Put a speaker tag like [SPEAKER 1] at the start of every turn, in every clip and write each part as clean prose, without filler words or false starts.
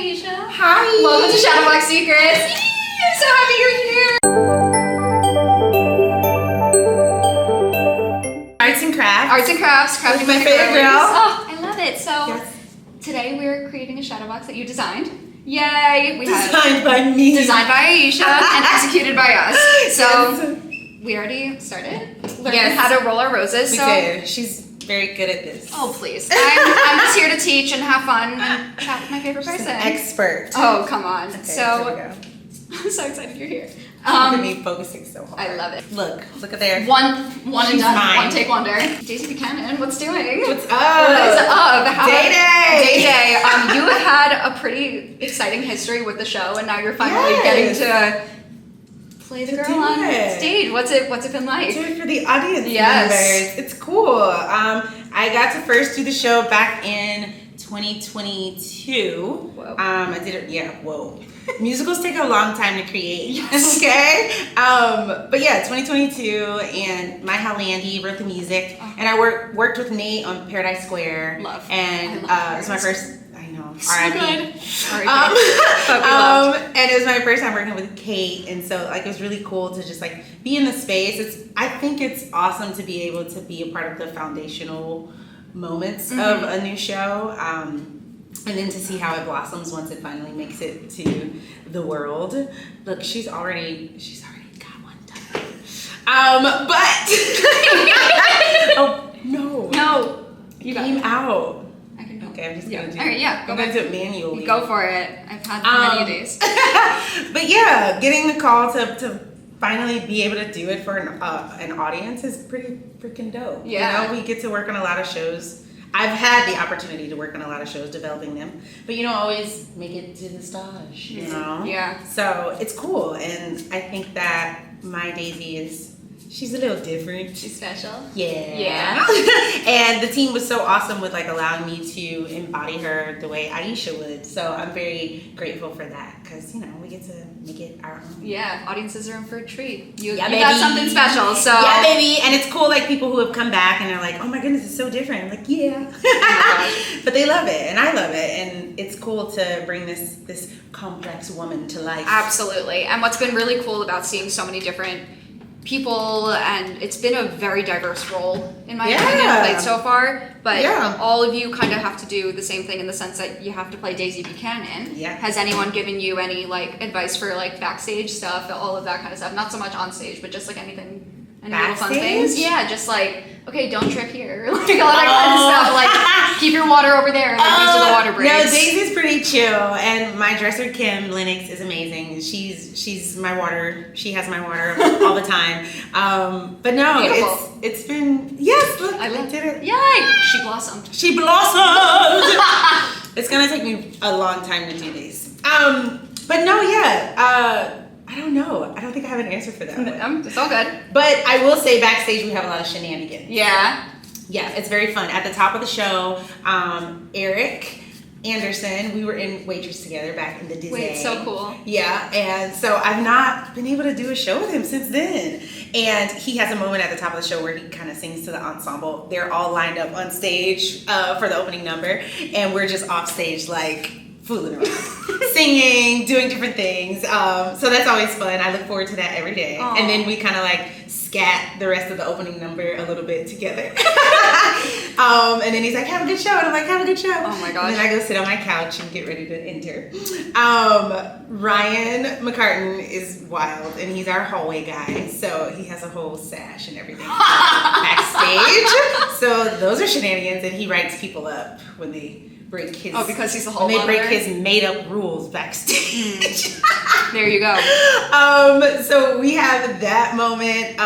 [SPEAKER 1] Aisha.
[SPEAKER 2] Hi.
[SPEAKER 1] Welcome to Shadowbox Secrets. Yee! I'm so happy you're here.
[SPEAKER 2] Arts and crafts.
[SPEAKER 1] Arts and crafts, crafting
[SPEAKER 2] With my
[SPEAKER 1] with
[SPEAKER 2] favorite
[SPEAKER 1] girlies.
[SPEAKER 2] girl.
[SPEAKER 1] Oh, I love it. So
[SPEAKER 2] Yes.
[SPEAKER 1] today we're creating a Shadowbox that you designed. Yay! We have
[SPEAKER 2] Designed by me.
[SPEAKER 1] designed by Aisha and executed by us. So
[SPEAKER 2] Yes.
[SPEAKER 1] we already started learning
[SPEAKER 2] Yes.
[SPEAKER 1] how to roll our roses.
[SPEAKER 2] We
[SPEAKER 1] so
[SPEAKER 2] did. She's very good at this.
[SPEAKER 1] oh please, I'm just here to teach and have fun and chat with my favorite
[SPEAKER 2] She's
[SPEAKER 1] person.
[SPEAKER 2] an expert.
[SPEAKER 1] Oh come on!
[SPEAKER 2] Okay,
[SPEAKER 1] So
[SPEAKER 2] here we go.
[SPEAKER 1] I'm so excited you're here.
[SPEAKER 2] Look at me focusing so hard.
[SPEAKER 1] I love it.
[SPEAKER 2] Look at there.
[SPEAKER 1] One and
[SPEAKER 2] She's
[SPEAKER 1] done.
[SPEAKER 2] mine.
[SPEAKER 1] One take wonder. Daisy Buchanan, what's doing?
[SPEAKER 2] What's up?
[SPEAKER 1] What is up? How
[SPEAKER 2] Day Day.
[SPEAKER 1] Day Day. You have had a pretty exciting history with the show, and now you're finally
[SPEAKER 2] Yes.
[SPEAKER 1] getting to play the
[SPEAKER 2] To
[SPEAKER 1] girl
[SPEAKER 2] do
[SPEAKER 1] on
[SPEAKER 2] it.
[SPEAKER 1] stage. What's it been like?
[SPEAKER 2] Do it for the audience
[SPEAKER 1] Yes.
[SPEAKER 2] members. It's cool. I got to first do the show back in 2022.
[SPEAKER 1] Whoa.
[SPEAKER 2] I did it. Yeah. Whoa. Musicals take a long time to create.
[SPEAKER 1] Yes.
[SPEAKER 2] Okay. But yeah, 2022, and my Landy wrote the music, and I worked with Nate on Paradise Square.
[SPEAKER 1] Love.
[SPEAKER 2] And
[SPEAKER 1] I love
[SPEAKER 2] it's my
[SPEAKER 1] Paradise
[SPEAKER 2] first. I know.
[SPEAKER 1] So
[SPEAKER 2] R.I.P.
[SPEAKER 1] good.
[SPEAKER 2] Um,
[SPEAKER 1] But we loved.
[SPEAKER 2] and it was my first time working with Kate, and so like it was really cool to just like be in the space. I think it's awesome to be able to be a part of the foundational moments of a new show, and then to see how it blossoms once it finally makes it to the world. Look, she's already got one done. But oh no,
[SPEAKER 1] No, you got
[SPEAKER 2] came
[SPEAKER 1] it.
[SPEAKER 2] out.
[SPEAKER 1] I can go.
[SPEAKER 2] Okay, I'm just
[SPEAKER 1] Yeah.
[SPEAKER 2] gonna do.
[SPEAKER 1] All right, yeah, go
[SPEAKER 2] I'm gonna
[SPEAKER 1] back.
[SPEAKER 2] do it manually.
[SPEAKER 1] Go for it. I've had many days.
[SPEAKER 2] But yeah, getting the call to finally be able to do it for an audience is pretty freaking dope.
[SPEAKER 1] Yeah.
[SPEAKER 2] You know, we get to work on a lot of shows. I've had the opportunity to work on a lot of shows, developing them, but you don't always make it to the stage, you know?
[SPEAKER 1] Yeah.
[SPEAKER 2] So it's cool, and I think that my Daisy she's a little different.
[SPEAKER 1] She's special.
[SPEAKER 2] Yeah.
[SPEAKER 1] Yeah.
[SPEAKER 2] And the team was so awesome with like allowing me to embody her the way Aisha would. So I'm very grateful for that because, you know, we get to make it our own.
[SPEAKER 1] Yeah, audiences are in for a treat. You
[SPEAKER 2] Yeah,
[SPEAKER 1] got
[SPEAKER 2] baby.
[SPEAKER 1] something special, so.
[SPEAKER 2] Yeah, baby. And it's cool, like people who have come back and they're like, oh my goodness, it's so different. I'm like, yeah. But they love it and I love it. And it's cool to bring this complex woman to life.
[SPEAKER 1] Absolutely. And what's been really cool about seeing so many different people, and it's been a very diverse role in my opinion played so far, but all of you kind of have to do the same thing in the sense that you have to play Daisy Buchanan.
[SPEAKER 2] Yeah.
[SPEAKER 1] Has anyone given you any like advice for like backstage stuff, all of that kind of stuff? Not so much on stage, but just like anything, any little fun things? Yeah, just like, okay, don't trip here. Like all that kind of stuff. Like keep your water over there and then use the water breaks.
[SPEAKER 2] No, Daisy's pretty chill, and my dresser Kim Lennox is amazing. She's my water. She has my water all the time. But no,
[SPEAKER 1] Beautiful.
[SPEAKER 2] it's been look, I did it.
[SPEAKER 1] Yay! She blossomed.
[SPEAKER 2] She blossomed. It's gonna take me a long time to do these. But no, I don't know. I don't think I have an answer for that one.
[SPEAKER 1] It's all good.
[SPEAKER 2] But I will say backstage we have a lot of shenanigans.
[SPEAKER 1] Yeah.
[SPEAKER 2] Yeah, it's very fun. At the top of the show, Eric Anderson, we were in Waitress together back in the Disney.
[SPEAKER 1] Wait, so cool.
[SPEAKER 2] Yeah, and so I've not been able to do a show with him since then. And he has a moment at the top of the show where he kind of sings to the ensemble. They're all lined up on stage for the opening number, and we're just off stage like fooling around, singing, doing different things. So that's always fun. I look forward to that every day.
[SPEAKER 1] Aww.
[SPEAKER 2] And then we kind of like scat the rest of the opening number a little bit together. And then he's like, have a good show. And I'm like, have a good show.
[SPEAKER 1] Oh my gosh.
[SPEAKER 2] And then I go sit on my couch and get ready to enter. Ryan McCartan is wild, and he's our hallway guy. So he has a whole sash and everything backstage. So those are shenanigans, and he writes people up when they break his...
[SPEAKER 1] Oh, because he's the whole
[SPEAKER 2] when they break
[SPEAKER 1] monitor?
[SPEAKER 2] his made-up rules backstage.
[SPEAKER 1] There you go.
[SPEAKER 2] So we have that moment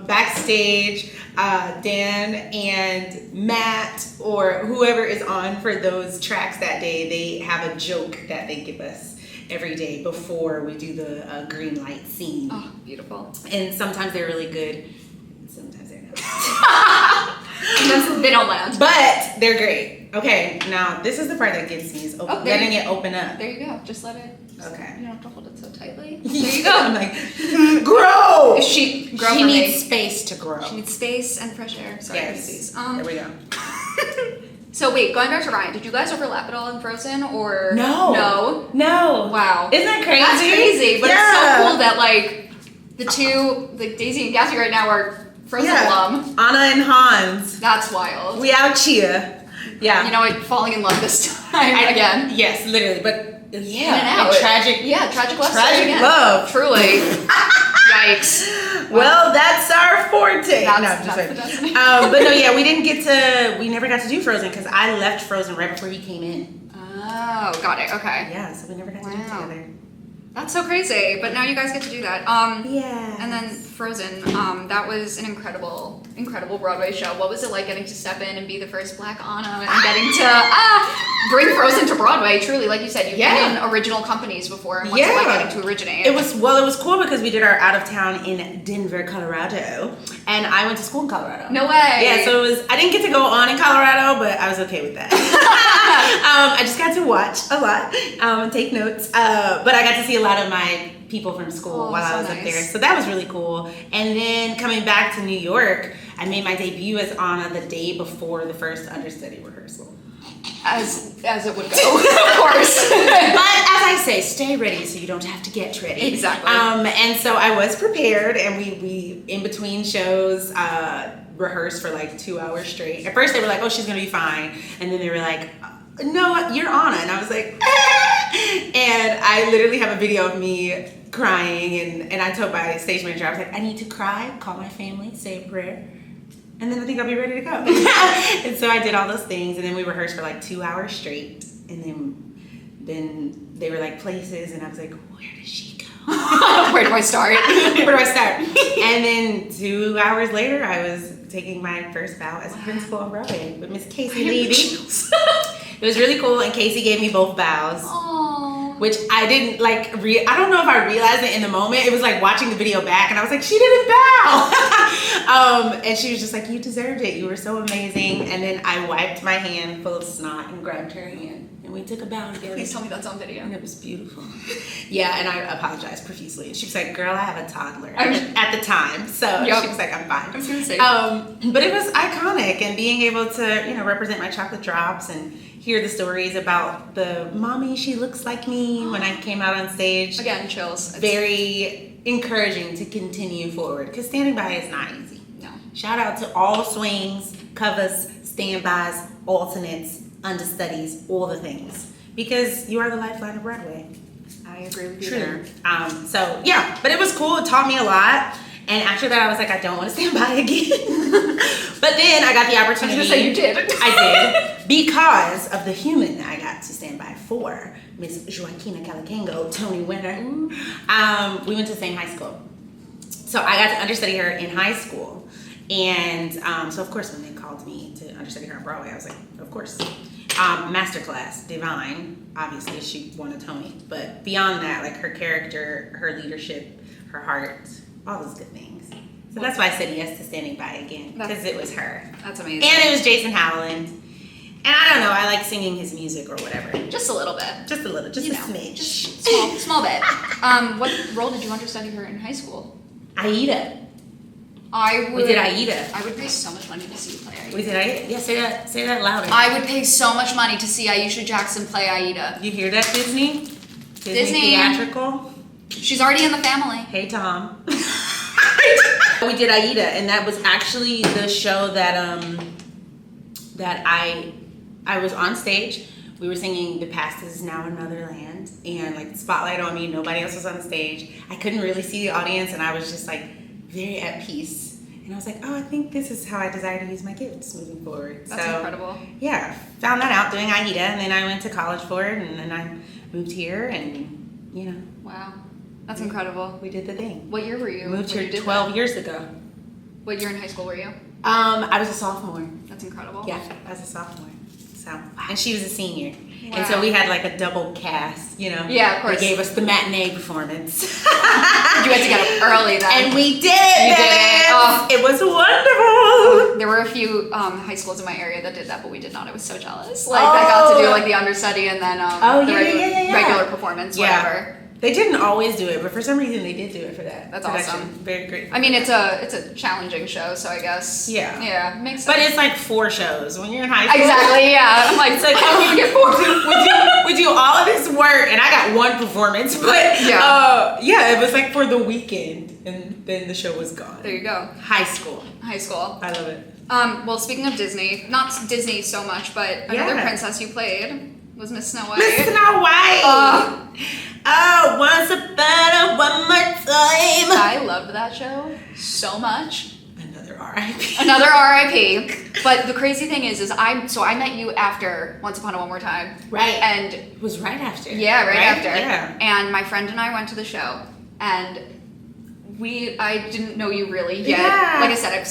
[SPEAKER 2] backstage. Dan and Matt or whoever is on for those tracks that day, they have a joke that they give us every day before we do the green light scene.
[SPEAKER 1] Oh, beautiful.
[SPEAKER 2] And sometimes they're really good, sometimes they're not.
[SPEAKER 1] They don't land.
[SPEAKER 2] But they're great. Okay, now this is the part that gets me, is letting it open up.
[SPEAKER 1] There you go. Just let it.
[SPEAKER 2] Okay.
[SPEAKER 1] You don't have to hold it so tightly.
[SPEAKER 2] There you go. I'm like, grow!
[SPEAKER 1] She
[SPEAKER 2] She needs space to grow.
[SPEAKER 1] She needs space and fresh air. Sorry,
[SPEAKER 2] Yes.
[SPEAKER 1] babies.
[SPEAKER 2] There we go.
[SPEAKER 1] So wait, going back to Ryan, did you guys overlap at all in Frozen or
[SPEAKER 2] No.
[SPEAKER 1] No.
[SPEAKER 2] know.
[SPEAKER 1] Wow.
[SPEAKER 2] Isn't that crazy?
[SPEAKER 1] That's crazy, but it's so cool that like the two, like Daisy and Gatsby right now are Frozen alum.
[SPEAKER 2] Anna and Hans.
[SPEAKER 1] That's wild.
[SPEAKER 2] We out here. Yeah.
[SPEAKER 1] You know what? Falling in love this time again.
[SPEAKER 2] Yes, literally. But
[SPEAKER 1] In and out.
[SPEAKER 2] tragic love
[SPEAKER 1] story again.
[SPEAKER 2] love.
[SPEAKER 1] Truly. Yikes.
[SPEAKER 2] Well, that's our forte.
[SPEAKER 1] That's the destiny.
[SPEAKER 2] But no, yeah, we never got to do Frozen because I left Frozen right before he came in.
[SPEAKER 1] Oh, got it. Okay.
[SPEAKER 2] Yeah, so we never got to do it together.
[SPEAKER 1] That's so crazy, but now you guys get to do that.
[SPEAKER 2] Yeah.
[SPEAKER 1] And then Frozen, that was an incredible Broadway show. What was it like getting to step in and be the first Black Anna and getting to bring Frozen to Broadway? Truly, like you said, you've been in original companies before. And what's it like getting to originate?
[SPEAKER 2] It was cool because we did our out of town in Denver, Colorado, and I went to school in Colorado.
[SPEAKER 1] No way.
[SPEAKER 2] Yeah, so I didn't get to go on in Colorado, but I was okay with that. I just got to watch a lot and take notes, but I got to see a lot of my people from school while I was up there, so that was really cool. And then coming back to New York, I made my debut as Anna the day before the first understudy rehearsal.
[SPEAKER 1] As it would go, of course.
[SPEAKER 2] But as I say, stay ready so you don't have to get ready.
[SPEAKER 1] Exactly.
[SPEAKER 2] And so I was prepared, and we in between shows rehearsed for like 2 hours straight. At first they were like, "Oh, she's gonna be fine," and then they were like, "No, you're Anna," and I was like, and I literally have a video of me crying, and I told my stage manager, I was like, "I need to cry, call my family, say a prayer, and then I think I'll be ready to go." And so I did all those things, and then we rehearsed for like 2 hours straight, and then they were like places, and I was like, "Where does she go?
[SPEAKER 1] Where do I start?
[SPEAKER 2] Where do I start?" And then 2 hours later, I was taking my first bow as a principal on Broadway with Miss Casey Levy. It was really cool, and Casey gave me both bows.
[SPEAKER 1] Aww.
[SPEAKER 2] Which I didn't like. I don't know if I realized it in the moment. It was like watching the video back, and I was like, she didn't bow. And she was just like, "You deserved it. You were so amazing." And then I wiped my hand full of snot and grabbed her hand, and we took a bow together.
[SPEAKER 1] Please tell me that's on video.
[SPEAKER 2] And it was beautiful. Yeah, and I apologized profusely. And she was like, "Girl, I have a toddler at the time," so she was like, "I'm fine."
[SPEAKER 1] I was gonna say.
[SPEAKER 2] But it was iconic, and being able to represent my chocolate drops and hear the stories about the mommy, she looks like me when I came out on stage.
[SPEAKER 1] Again, chills. It's
[SPEAKER 2] very encouraging to continue forward because standing by is not easy.
[SPEAKER 1] No.
[SPEAKER 2] Shout out to all swings, covers, standbys, alternates, understudies, all the things, because you are the lifeline of Broadway.
[SPEAKER 1] I agree with you
[SPEAKER 2] True.
[SPEAKER 1] there.
[SPEAKER 2] So yeah, but it was cool. It taught me a lot. And after that, I was like, I don't want to stand by again. But then I got the opportunity.
[SPEAKER 1] I was gonna say you did.
[SPEAKER 2] I did, because of the human that I got to stand by for, Miss Joaquina Calacango, Tony winner. We went to the same high school, so I got to understudy her in high school. And so of course, when they called me to understudy her on Broadway, I was like, of course. Masterclass, divine. Obviously, she won a Tony, but beyond that, like her character, her leadership, her heart, all those good things. So that's why I said yes to standing by again, because it was her.
[SPEAKER 1] That's amazing.
[SPEAKER 2] And it was Jason Howland. And I don't know, I like singing his music or whatever.
[SPEAKER 1] Just a little bit.
[SPEAKER 2] Just a little, just a smidge.
[SPEAKER 1] Just small bit. What role did you understudy her in high school?
[SPEAKER 2] Aida. We did Aida.
[SPEAKER 1] I would pay so much money to see you play Aida.
[SPEAKER 2] We did Aida? Yeah, say that louder.
[SPEAKER 1] I would pay so much money to see Aisha Jackson play Aida.
[SPEAKER 2] You hear that, Disney? Disney theatrical?
[SPEAKER 1] She's already in the family.
[SPEAKER 2] Hey, Tom. We did Aida, and that was actually the show that I was on stage. We were singing "The Past Is Now Another Land," and like spotlight on me. Nobody else was on the stage. I couldn't really see the audience, and I was just like very at peace. And I was like, oh, I think this is how I desire to use my gifts moving forward.
[SPEAKER 1] That's incredible.
[SPEAKER 2] Yeah, found that out doing Aida, and then I went to college for it, and then I moved here, and
[SPEAKER 1] Wow. That's incredible.
[SPEAKER 2] We did the thing.
[SPEAKER 1] What year were you?
[SPEAKER 2] We moved here 12 years ago.
[SPEAKER 1] What year in high school were you?
[SPEAKER 2] I was a sophomore.
[SPEAKER 1] That's incredible.
[SPEAKER 2] Yeah, I was a sophomore. So, and she was a senior.
[SPEAKER 1] Wow.
[SPEAKER 2] And so we had like a double cast,
[SPEAKER 1] Yeah, of course.
[SPEAKER 2] They gave us the matinee performance.
[SPEAKER 1] You had to get up early then.
[SPEAKER 2] And we did it.
[SPEAKER 1] You did it. Oh.
[SPEAKER 2] It was wonderful.
[SPEAKER 1] There were a few high schools in my area that did that, but we did not. I was so jealous. Like, I got to do like the understudy and then the regular performance, whatever.
[SPEAKER 2] They didn't always do it, but for some reason they did do it for that.
[SPEAKER 1] That's
[SPEAKER 2] production.
[SPEAKER 1] awesome.
[SPEAKER 2] Very great.
[SPEAKER 1] I mean, it's a challenging show, so I guess. Yeah, makes sense.
[SPEAKER 2] But it's like 4 shows when you're in high school.
[SPEAKER 1] Exactly. Yeah. I'm like,
[SPEAKER 2] It's like,
[SPEAKER 1] I don't even get 4.
[SPEAKER 2] we do all of this work, and I got 1 performance, but it was like for the weekend, and then the show was gone.
[SPEAKER 1] There you go.
[SPEAKER 2] High school.
[SPEAKER 1] High school.
[SPEAKER 2] I love it.
[SPEAKER 1] Well, speaking of Disney, not Disney so much, but another princess you played was Miss Snow White.
[SPEAKER 2] Miss Snow White. Once upon one more time.
[SPEAKER 1] I loved that show so much.
[SPEAKER 2] Another R.I.P.
[SPEAKER 1] Another R.I.P. But the crazy thing is I met you after Once Upon a One More Time.
[SPEAKER 2] Right.
[SPEAKER 1] And
[SPEAKER 2] it was right after.
[SPEAKER 1] Yeah, right after.
[SPEAKER 2] Yeah.
[SPEAKER 1] And my friend and I went to the show, and I didn't know you really yet.
[SPEAKER 2] Yeah.
[SPEAKER 1] Like I said,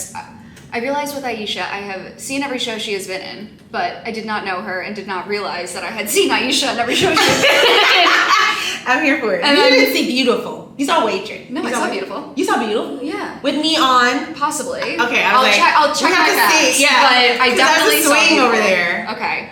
[SPEAKER 1] I realized with Aisha, I have seen every show she has been in, but I did not know her and did not realize that I had seen Aisha in every show she has been in.
[SPEAKER 2] I'm here for it.
[SPEAKER 1] And
[SPEAKER 2] you
[SPEAKER 1] then,
[SPEAKER 2] didn't see Beautiful. You saw Waitress.
[SPEAKER 1] No, I saw Beautiful.
[SPEAKER 2] You saw Beautiful?
[SPEAKER 1] Yeah.
[SPEAKER 2] With me on?
[SPEAKER 1] Possibly.
[SPEAKER 2] Okay,
[SPEAKER 1] I'll check my facts.
[SPEAKER 2] Yeah.
[SPEAKER 1] But I definitely saw
[SPEAKER 2] swing
[SPEAKER 1] Beautiful.
[SPEAKER 2] over there.
[SPEAKER 1] Okay.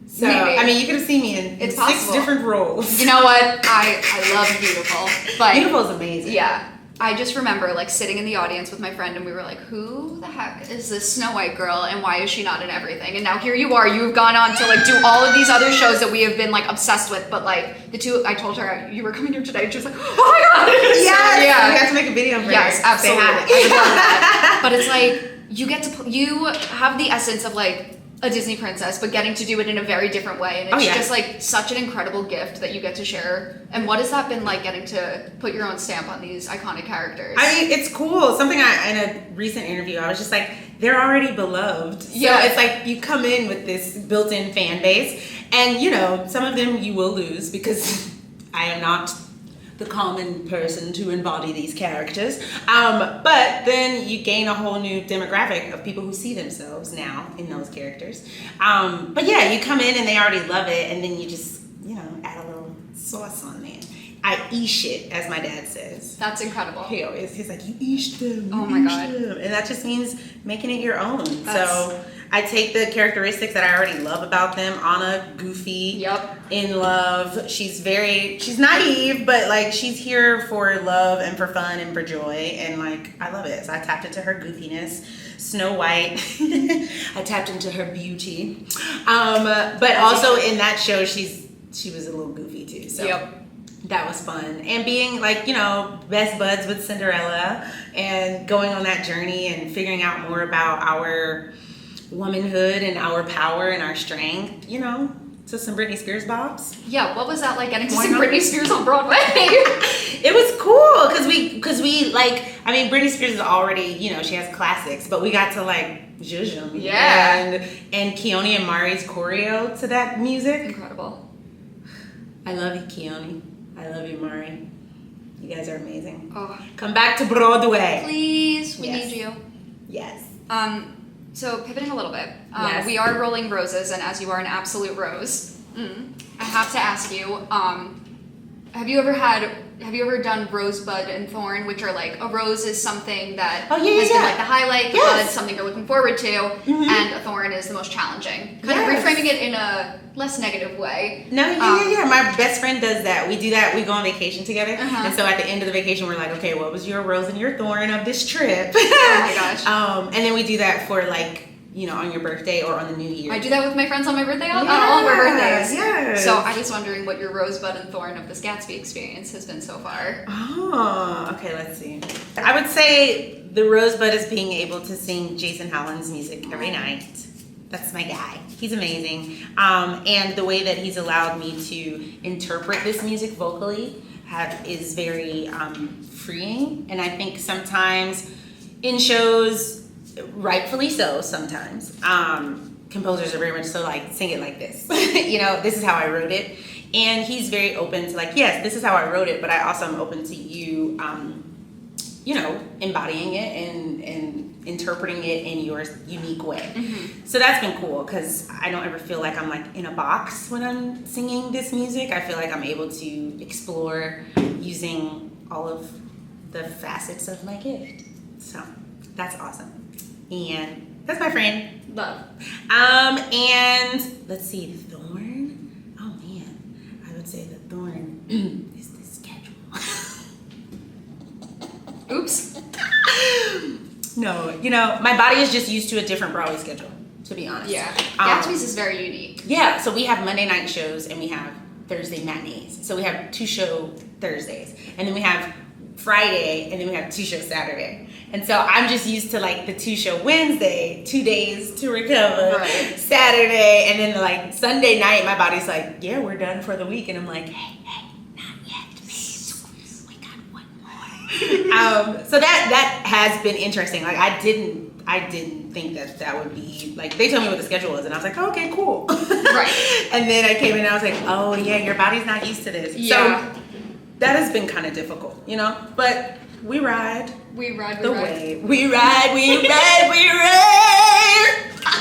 [SPEAKER 2] So,
[SPEAKER 1] maybe.
[SPEAKER 2] I mean, you could have seen me in
[SPEAKER 1] It's
[SPEAKER 2] 6
[SPEAKER 1] possible.
[SPEAKER 2] different roles.
[SPEAKER 1] You know what? I love Beautiful. But
[SPEAKER 2] Beautiful is amazing.
[SPEAKER 1] Yeah. I just remember like sitting in the audience with my friend and we were like, who the heck is this Snow White girl and why is she not in everything? And now here you are, you've gone on to like do all of these other shows that we have been like obsessed with, but like the two, I told her you were coming here today and she was like, oh my god.
[SPEAKER 2] Yes,
[SPEAKER 1] so, yeah.
[SPEAKER 2] we have to make a video for
[SPEAKER 1] Yes,
[SPEAKER 2] her.
[SPEAKER 1] absolutely.
[SPEAKER 2] Say
[SPEAKER 1] I
[SPEAKER 2] hi.
[SPEAKER 1] would love that. But it's like, you get to, you have the essence of like a Disney princess, but getting to do it in a very different way. And it's just like such an incredible gift that you get to share. And what has that been like getting to put your own stamp on these iconic characters?
[SPEAKER 2] I mean, it's cool. Something in a recent interview, I was just like, they're already beloved. So it's like you come in with this built-in fan base, and you know, some of them you will lose because I am not the common person to embody these characters. But then you gain a whole new demographic of people who see themselves now in those characters. But yeah, you come in and they already love it, and then you just, you know, add a little sauce on there. I eesh it, as my dad says.
[SPEAKER 1] That's incredible.
[SPEAKER 2] He's like, you eesh them.
[SPEAKER 1] Oh my god.
[SPEAKER 2] Them. And that just means making it your own. So I take the characteristics that I already love about them. Anna, goofy, in love. She's naive, but like she's here for love and for fun and for joy. And like, I love it. So I tapped into her goofiness. Snow White, I tapped into her beauty. But also in that show, she was a little goofy too. So that was fun. And being like, you know, best buds with Cinderella and going on that journey and figuring out more about our womanhood and our power and our strength, you know, to some Britney Spears bops.
[SPEAKER 1] Yeah, what was that like getting to sing Britney Spears on Broadway?
[SPEAKER 2] It was cool because we like, I mean, Britney Spears is already, you know, she has classics, but we got to like zhuzh them.
[SPEAKER 1] Yeah.
[SPEAKER 2] And Keone and Mari's choreo to that music.
[SPEAKER 1] Incredible.
[SPEAKER 2] I love you, Keone. I love you, Mari. You guys are amazing.
[SPEAKER 1] Oh.
[SPEAKER 2] Come back to Broadway.
[SPEAKER 1] Please, we need you.
[SPEAKER 2] Yes.
[SPEAKER 1] So pivoting a little bit,
[SPEAKER 2] Yes.
[SPEAKER 1] we are rolling roses, and as you are an absolute rose, I have to ask you, have you ever done rosebud and thorn, which are like a rose is something that has been like the highlight, the bud, something you're looking forward to, and a thorn is the most challenging. Kind of reframing it in a less negative way.
[SPEAKER 2] No, yeah. My best friend does that. We do that. We go on vacation together, and so at the end of the vacation, we're like, okay, what was your rose and your thorn of this trip?
[SPEAKER 1] Oh my gosh.
[SPEAKER 2] And then we do that for like, you know, on your birthday or on the New Year.
[SPEAKER 1] I do that with my friends on my birthday, on all of our birthdays.
[SPEAKER 2] Yes.
[SPEAKER 1] So I'm just wondering what your rosebud and thorn of this Gatsby experience has been so far.
[SPEAKER 2] Oh, okay, let's see. I would say the rosebud is being able to sing Jason Howland's music every night. That's my guy. He's amazing. And the way that he's allowed me to interpret this music vocally is very freeing. And I think sometimes in shows, rightfully so sometimes, composers are very much so like, sing it like this. You know, this is how I wrote it. And he's very open to like, yes, this is how I wrote it, but I also am open to you, you know, embodying it and interpreting it in your unique way. So that's been cool because I don't ever feel like I'm like in a box when I'm singing this music. I feel like I'm able to explore using all of the facets of my gift. So that's awesome. And that's my friend.
[SPEAKER 1] Love.
[SPEAKER 2] And let's see, the thorn. Oh man, I would say the thorn is the schedule. No, my body is just used to a different Broadway schedule, to be honest.
[SPEAKER 1] Yeah. Gatsby's is very unique.
[SPEAKER 2] Yeah, so we have Monday night shows and we have Thursday matinees. So we have 2-show Thursdays. And then we have Friday, and then we have 2-show Saturday. And so I'm just used to like the 2-show Wednesday, 2 days to recover,
[SPEAKER 1] right.
[SPEAKER 2] Saturday, and then like Sunday night, my body's like, yeah, we're done for the week. And I'm like, hey, not yet, please. We got one more. So that has been interesting. Like I didn't think that would be like, they told me what the schedule was and I was like, oh, okay, cool.
[SPEAKER 1] Right.
[SPEAKER 2] And then I came in and I was like, oh yeah, your body's not used to this.
[SPEAKER 1] Yeah.
[SPEAKER 2] So that has been kind of difficult, but we ride.
[SPEAKER 1] We ride
[SPEAKER 2] the way. We ride.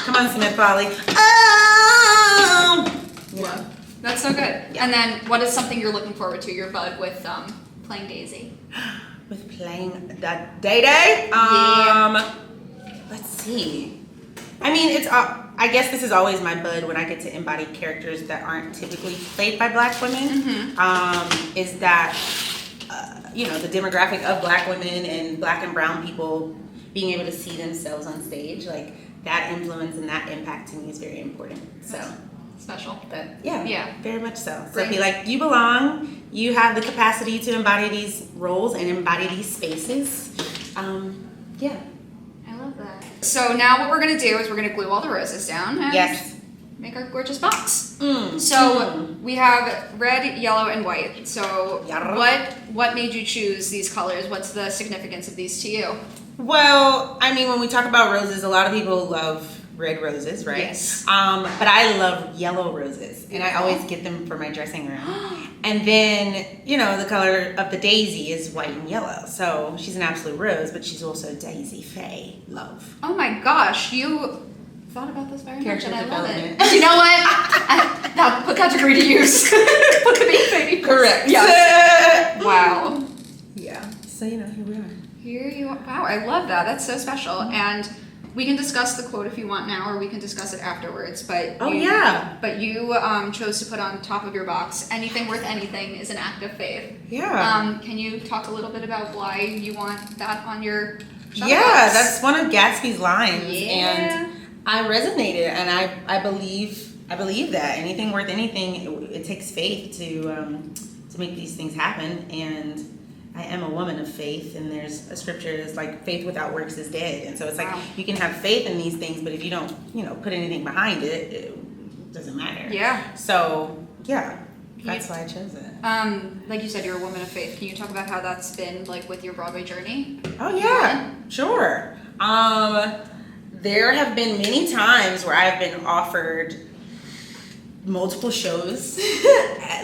[SPEAKER 2] Come on, Smith Polly. Oh!
[SPEAKER 1] Yeah. That's so good. Yeah. And then what is something you're looking forward to, your bud, with playing Daisy?
[SPEAKER 2] With playing that Day? Let's see. I mean, it's I guess this is always my bud when I get to embody characters that aren't typically played by Black women. Mm-hmm. Is that the demographic of Black women and Black and brown people being able to see themselves on stage, like that influence and that impact to me is very important. So
[SPEAKER 1] special.
[SPEAKER 2] But yeah, very much so. So be like, you belong. You have the capacity to embody these roles and embody these spaces. Yeah.
[SPEAKER 1] I love that. So now what we're going to do is we're going to glue all the roses down and make our gorgeous box. We have red, yellow, and white. So what made you choose these colors? What's the significance of these to you?
[SPEAKER 2] Well, I mean, when we talk about roses, a lot of people love red roses, right?
[SPEAKER 1] Yes.
[SPEAKER 2] But I love yellow roses, and I always get them for my dressing room. And then, the color of the daisy is white and yellow. So she's an absolute rose, but she's also Daisy Faye Love.
[SPEAKER 1] Oh my gosh, you thought about this very much, and I love it.
[SPEAKER 2] You
[SPEAKER 1] know what? Put category to use. Put the baby.
[SPEAKER 2] Correct.
[SPEAKER 1] Yes. Wow.
[SPEAKER 2] Yeah. So, here we are.
[SPEAKER 1] Here you are. Wow, I love that. That's so special. And we can discuss the quote if you want now, or we can discuss it afterwards. But you chose to put on top of your box, anything worth anything is an act of faith.
[SPEAKER 2] Yeah.
[SPEAKER 1] Can you talk a little bit about why you want that on your box?
[SPEAKER 2] That's one of Gatsby's lines.
[SPEAKER 1] Yeah.
[SPEAKER 2] And I resonated, and I believe that anything worth anything, it takes faith to make these things happen. And I am a woman of faith, and there's a scripture that's like, faith without works is dead. And so it's like, you can have faith in these things, but if you don't, put anything behind it, it doesn't matter.
[SPEAKER 1] Yeah.
[SPEAKER 2] So, that's why I chose it.
[SPEAKER 1] Like you said, you're a woman of faith. Can you talk about how that's been like with your Broadway journey?
[SPEAKER 2] Oh, yeah. Sure. There have been many times where I've been offered multiple shows,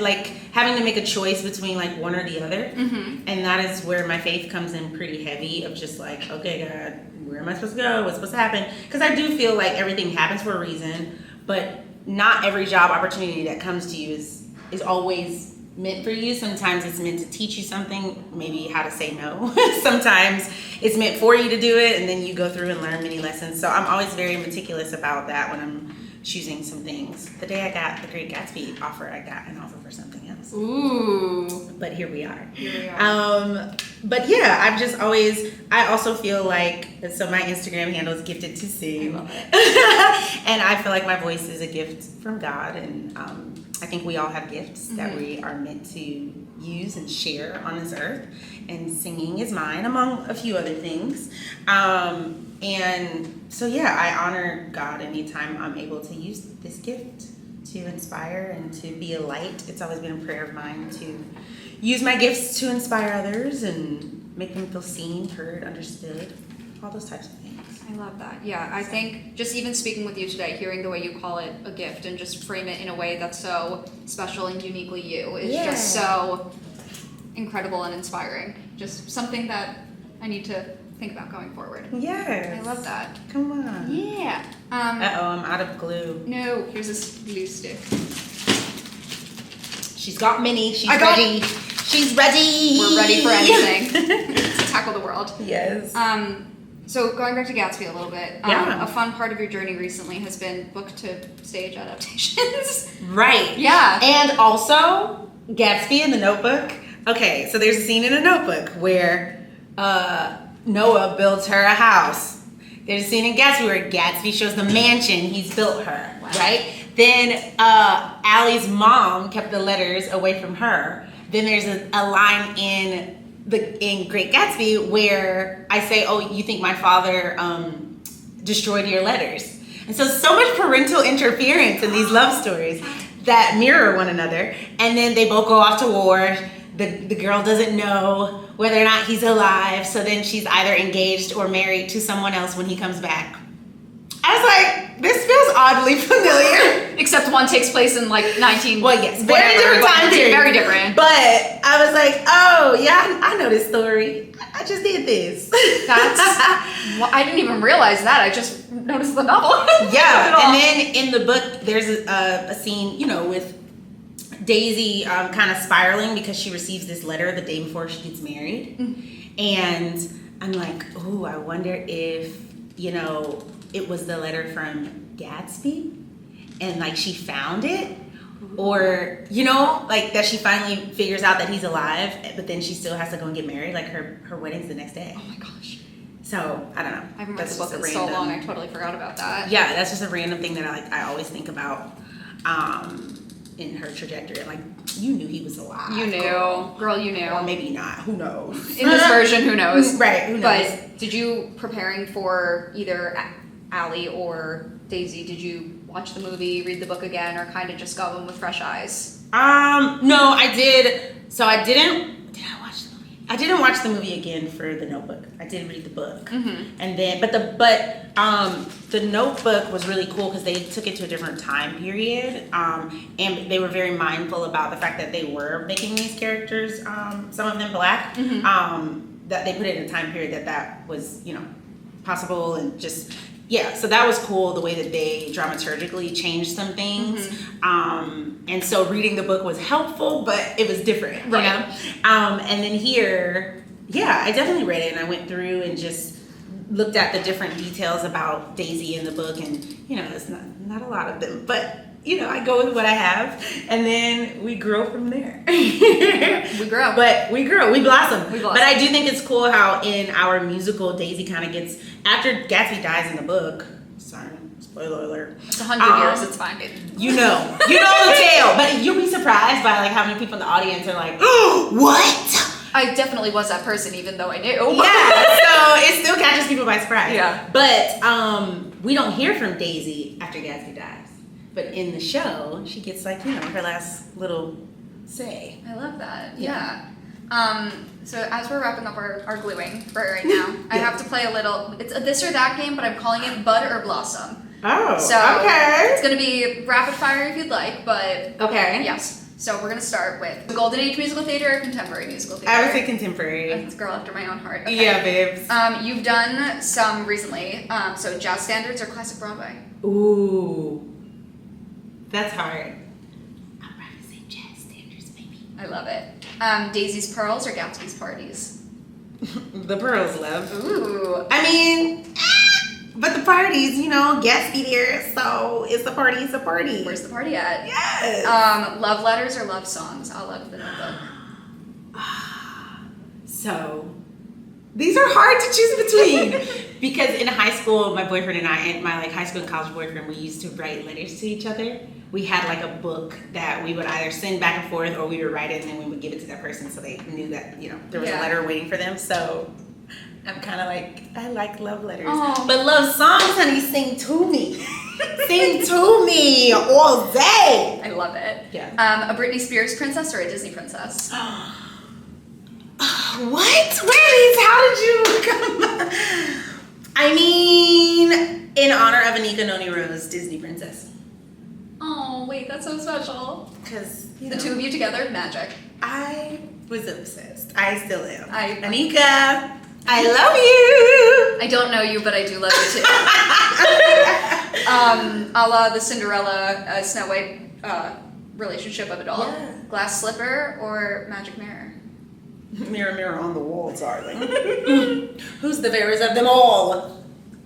[SPEAKER 2] like having to make a choice between like one or the other. Mm-hmm. And that is where my faith comes in pretty heavy, of just like, okay, God, where am I supposed to go? What's supposed to happen? Because I do feel like everything happens for a reason, but not every job opportunity that comes to you is always meant for you. Sometimes it's meant to teach you something, maybe how to say no. Sometimes it's meant for you to do it, and then you go through and learn many lessons. So I'm always very meticulous about that when I'm choosing some things. The day I got the Great Gatsby offer, I got an offer for something else.
[SPEAKER 1] Ooh.
[SPEAKER 2] But here we are. But yeah, I also feel like, so my Instagram handle is Gifted to Sing.
[SPEAKER 1] I love it.
[SPEAKER 2] And I feel like my voice is a gift from God, and I think we all have gifts that we are meant to use and share on this earth, and singing is mine, among a few other things. And so I honor God anytime I'm able to use this gift to inspire and to be a light. It's always been a prayer of mine to use my gifts to inspire others and make them feel seen, heard, understood, all those types of things.
[SPEAKER 1] I love that. Yeah, I think just even speaking with you today, hearing the way you call it a gift and just frame it in a way that's so special and uniquely you is just so incredible and inspiring. Just something that I need to think about going forward.
[SPEAKER 2] Yes.
[SPEAKER 1] I love that.
[SPEAKER 2] Come on.
[SPEAKER 1] Yeah.
[SPEAKER 2] I'm out of glue.
[SPEAKER 1] No, here's this glue stick.
[SPEAKER 2] She's got mini. She's ready. She's ready.
[SPEAKER 1] We're ready for anything to tackle the world.
[SPEAKER 2] Yes.
[SPEAKER 1] So going back to Gatsby a little bit,
[SPEAKER 2] a
[SPEAKER 1] fun part of your journey recently has been book to stage adaptations.
[SPEAKER 2] Right.
[SPEAKER 1] Yeah.
[SPEAKER 2] And also Gatsby in The Notebook. Okay, so there's a scene in The Notebook where Noah builds her a house. There's a scene in Gatsby where Gatsby shows the mansion he's built her, right? Then Allie's mom kept the letters away from her. Then there's a line in Great Gatsby where I say, "Oh, you think my father destroyed your letters?" And so much parental interference in these love stories that mirror one another. And then they both go off to war. The girl doesn't know whether or not he's alive, so then she's either engaged or married to someone else when he comes back. I was like, this feels oddly familiar.
[SPEAKER 1] Except one takes place in like 19...
[SPEAKER 2] Well, yes, very different time period.
[SPEAKER 1] Very different.
[SPEAKER 2] But I was like, oh, yeah, I know this story. I just did this.
[SPEAKER 1] I didn't even realize that. I just noticed the novel.
[SPEAKER 2] Yeah, and then in the book, there's a scene, with Daisy kind of spiraling because she receives this letter the day before she gets married. Mm-hmm. And I'm like, oh, I wonder if, it was the letter from Gatsby and like she found it, or, that she finally figures out that he's alive, but then she still has to go and get married. Like her wedding's the next day.
[SPEAKER 1] Oh my gosh.
[SPEAKER 2] So I don't know.
[SPEAKER 1] I haven't read the book in so long. I totally forgot about that.
[SPEAKER 2] Yeah, that's just a random thing that I always think about. In her trajectory, like, you knew he was alive.
[SPEAKER 1] You knew, girl, you knew,
[SPEAKER 2] or maybe not. Who knows?
[SPEAKER 1] In this version, who knows?
[SPEAKER 2] Right? Who knows?
[SPEAKER 1] But did you, preparing for either Allie or Daisy, did you watch the movie, read the book again, or kind of just go in with fresh eyes?
[SPEAKER 2] No, I did. So I didn't. Did I watch the movie? I didn't watch the movie again for The Notebook. I did read the book, and then, but the Notebook was really cool because they took it to a different time period, and they were very mindful about the fact that they were making these characters, some of them black, that they put it in a time period that was, possible, and just, yeah, so that was cool, the way that they dramaturgically changed some things. And so reading the book was helpful, but it was different,
[SPEAKER 1] right.
[SPEAKER 2] And then here, yeah, I definitely read it, and I went through and just looked at the different details about Daisy in the book, and there's not a lot of them, but I go with what I have, and then we grow from there.
[SPEAKER 1] We grow.
[SPEAKER 2] But we grow, we blossom.
[SPEAKER 1] We blossom.
[SPEAKER 2] But I do think it's cool how in our musical, Daisy kind of gets, after Gatsby dies in the book, sorry, spoiler alert.
[SPEAKER 1] It's 100 years, it's fine.
[SPEAKER 2] You know the tale, but you'll be surprised by like how many people in the audience are like, oh, what?
[SPEAKER 1] I definitely was that person, even though I knew.
[SPEAKER 2] Yeah, so it still catches people by surprise.
[SPEAKER 1] Yeah.
[SPEAKER 2] But we don't hear from Daisy after Gatsby dies. But in the show, she gets like, her last little say.
[SPEAKER 1] I love that. Yeah. So as we're wrapping up our gluing for right now, I have to play a little, it's a this or that game, but I'm calling it Bud or Blossom.
[SPEAKER 2] Oh,
[SPEAKER 1] so
[SPEAKER 2] okay.
[SPEAKER 1] It's going to be rapid fire if you'd like, but...
[SPEAKER 2] Okay.
[SPEAKER 1] Yes. So we're going to start with Golden Age musical theater or contemporary musical theater?
[SPEAKER 2] I would say contemporary.
[SPEAKER 1] That's a girl after my own heart. Okay.
[SPEAKER 2] Yeah, babes.
[SPEAKER 1] You've done some recently. So jazz standards or classic Broadway?
[SPEAKER 2] Ooh. That's hard. I'll probably say jazz standards, baby.
[SPEAKER 1] I love it. Daisy's Pearls or Gatsby's Parties?
[SPEAKER 2] The Pearls, love.
[SPEAKER 1] Ooh.
[SPEAKER 2] I mean... But the parties, Gatsby there, so it's a party, it's a party.
[SPEAKER 1] Where's the party at?
[SPEAKER 2] Yes.
[SPEAKER 1] Love letters or love songs? I'll love the Notebook.
[SPEAKER 2] So, these are hard to choose between. Because in high school, my boyfriend and I, and my high school and college boyfriend, we used to write letters to each other. We had a book that we would either send back and forth, or we would write it and then we would give it to that person so they knew that, there was a letter waiting for them. So... I'm kind of I like love letters.
[SPEAKER 1] Oh.
[SPEAKER 2] But love songs, honey, sing to me. Sing to me all day.
[SPEAKER 1] I love it.
[SPEAKER 2] Yeah.
[SPEAKER 1] A Britney Spears princess or a Disney princess?
[SPEAKER 2] What? Where are these? How did you come? I mean, in honor of Anika Noni Rose, Disney princess.
[SPEAKER 1] Oh, wait, that's so special.
[SPEAKER 2] Because
[SPEAKER 1] the two of you together, magic.
[SPEAKER 2] I was obsessed. I still am. Anika, I love you.
[SPEAKER 1] I don't know you, but I do love you too. A la the Cinderella Snow White relationship of it all.
[SPEAKER 2] Yeah.
[SPEAKER 1] Glass slipper or magic mirror?
[SPEAKER 2] Mirror, mirror on the wall, darling. Who's the fairest of them all?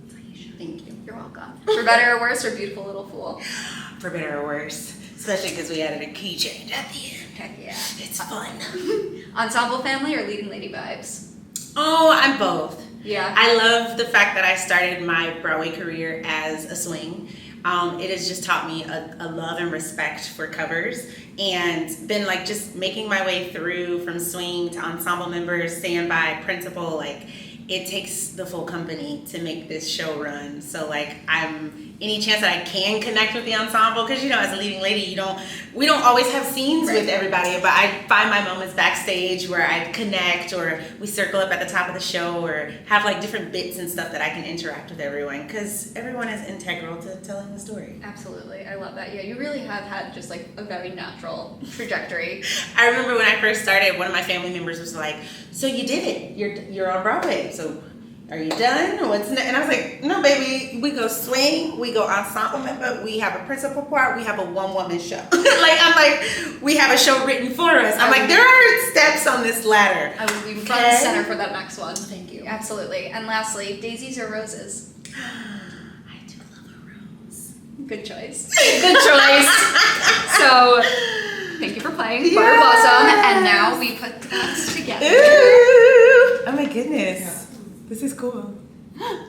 [SPEAKER 2] Thank you.
[SPEAKER 1] You're welcome. For better or worse, or beautiful little fool?
[SPEAKER 2] For better or worse. Especially because we added a key change at the end.
[SPEAKER 1] Heck yeah.
[SPEAKER 2] It's fun.
[SPEAKER 1] Ensemble family or leading lady vibes?
[SPEAKER 2] Oh, I'm both.
[SPEAKER 1] Yeah.
[SPEAKER 2] I love the fact that I started my Broadway career as a swing. It has just taught me a love and respect for covers, and then like just making my way through from swing to ensemble members, standby, principal, like it takes the full company to make this show run. So like any chance that I can connect with the ensemble, because as a leading lady, we don't always have scenes with everybody, but I find my moments backstage where I connect, or we circle up at the top of the show, or have like different bits and stuff that I can interact with everyone, because everyone is integral to telling the story.
[SPEAKER 1] Absolutely, I love that. Yeah, you really have had just like a very natural trajectory.
[SPEAKER 2] I remember when I first started, one of my family members was like, "So you did it? You're on Broadway. So are you done? What's next?" And I was like, "No, baby. We go swing. We go ensemble member. We have a principal part. We have a one-woman show." We have a show written for us. I'm like, there are steps on this ladder.
[SPEAKER 1] I will be front and center for that next one.
[SPEAKER 2] Thank you.
[SPEAKER 1] Absolutely. And lastly, daisies or roses?
[SPEAKER 2] I do love a rose.
[SPEAKER 1] Good choice. Good choice. So, thank you for playing Butter Blossom, and now we put the box together.
[SPEAKER 2] Ooh. Oh my goodness. Yeah. This is cool.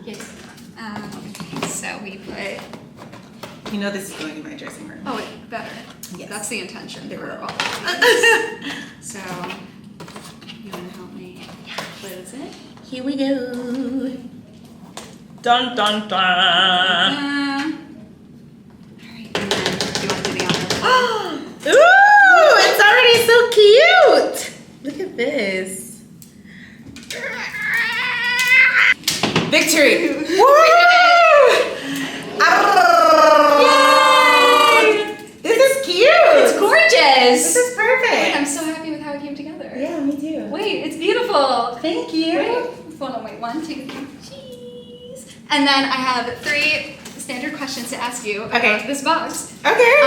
[SPEAKER 1] Yeah. So we put...
[SPEAKER 2] this is going in my dressing room.
[SPEAKER 1] Oh, wait, better.
[SPEAKER 2] Yes.
[SPEAKER 1] That's the intention for all of these. So, you want to help me? What is it?
[SPEAKER 2] Here we go. Dun, dun, dun.
[SPEAKER 1] All right, and then do you want to do the honor?
[SPEAKER 2] Ooh, it's already so cute. Look at this. Victory! Woo! Yay! This is cute.
[SPEAKER 1] It's gorgeous.
[SPEAKER 2] This is perfect.
[SPEAKER 1] I'm so happy with how it came together.
[SPEAKER 2] Yeah, me too.
[SPEAKER 1] Wait, it's beautiful.
[SPEAKER 2] Thank you.
[SPEAKER 1] Wait, 1, 2, 3, cheese. And then I have 3 standard questions to ask you about this box.
[SPEAKER 2] Okay.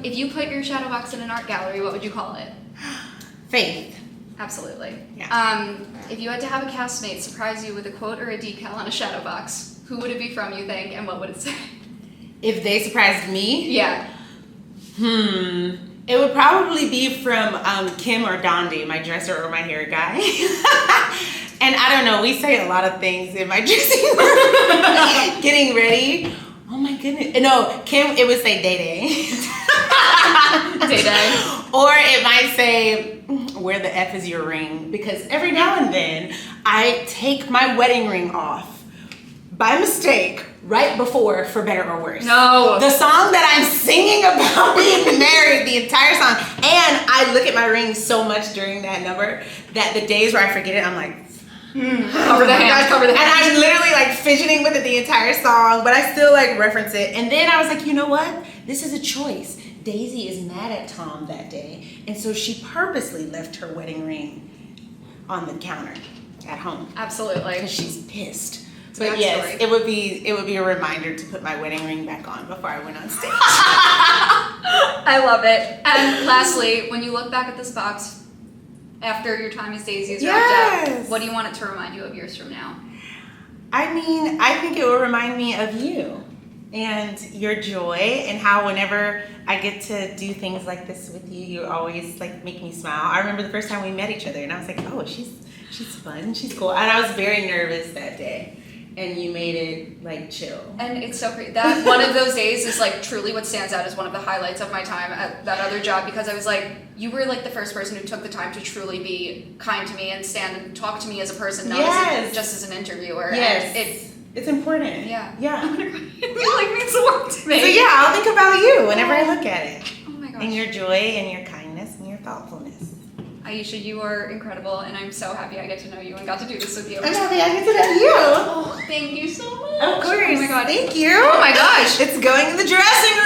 [SPEAKER 1] If you put your shadow box in an art gallery, what would you call it?
[SPEAKER 2] Faith.
[SPEAKER 1] Absolutely.
[SPEAKER 2] Yeah.
[SPEAKER 1] If you had to have a castmate surprise you with a quote or a decal on a shadow box, who would it be from, you think, and what would it say?
[SPEAKER 2] If they surprised me?
[SPEAKER 1] Yeah.
[SPEAKER 2] It would probably be from Kim or Dondi, my dresser or my hair guy. And I don't know, we say a lot of things in my dressing room getting ready. Oh my goodness. No, Kim, it would say Day Day.
[SPEAKER 1] Day Day.
[SPEAKER 2] Or it might say, where the F is your ring? Because every now and then I take my wedding ring off by mistake right before For Better or Worse.
[SPEAKER 1] No.
[SPEAKER 2] The song that I'm singing about being married, the entire song. And I look at my ring so much during that number that the days where I forget it, I'm like,
[SPEAKER 1] cover the hand, cover the hand.
[SPEAKER 2] And I'm literally like fidgeting with it the entire song, but I still like reference it. And then I was like, you know what? This is a choice. Daisy is mad at Tom that day, and so she purposely left her wedding ring on the counter at home.
[SPEAKER 1] Absolutely.
[SPEAKER 2] Because she's pissed. But yes, it would be a reminder to put my wedding ring back on before I went on stage.
[SPEAKER 1] I love it. And lastly, when you look back at this box after your time as Daisy is wrapped up, what do you want it to remind you of years from now?
[SPEAKER 2] I mean, I think it will remind me of you and your joy, and how whenever I get to do things like this with you, you always like make me smile. I remember the first time we met each other, and I was like, oh, she's fun, she's cool. And I was very nervous that day. And you made it like chill. And
[SPEAKER 1] it's so great. That one of those days is like truly what stands out as one of the highlights of my time at that other job, because I was like, you were like the first person who took the time to truly be kind to me and stand and talk to me as a person, not as just as an interviewer.
[SPEAKER 2] Yes. And it's important.
[SPEAKER 1] Yeah.
[SPEAKER 2] Yeah.
[SPEAKER 1] I'm gonna cry. It like means the world to me.
[SPEAKER 2] So yeah, I'll think about you whenever I look at it.
[SPEAKER 1] Oh my gosh.
[SPEAKER 2] And your joy and your kindness and your thoughtfulness.
[SPEAKER 1] Aisha, you are incredible, and I'm so happy I get to know you and got to do this with you.
[SPEAKER 2] I'm happy I get to know you.
[SPEAKER 1] Oh, thank you so much.
[SPEAKER 2] Of course.
[SPEAKER 1] Oh my god.
[SPEAKER 2] Thank you.
[SPEAKER 1] Oh my gosh.
[SPEAKER 2] It's going in the dressing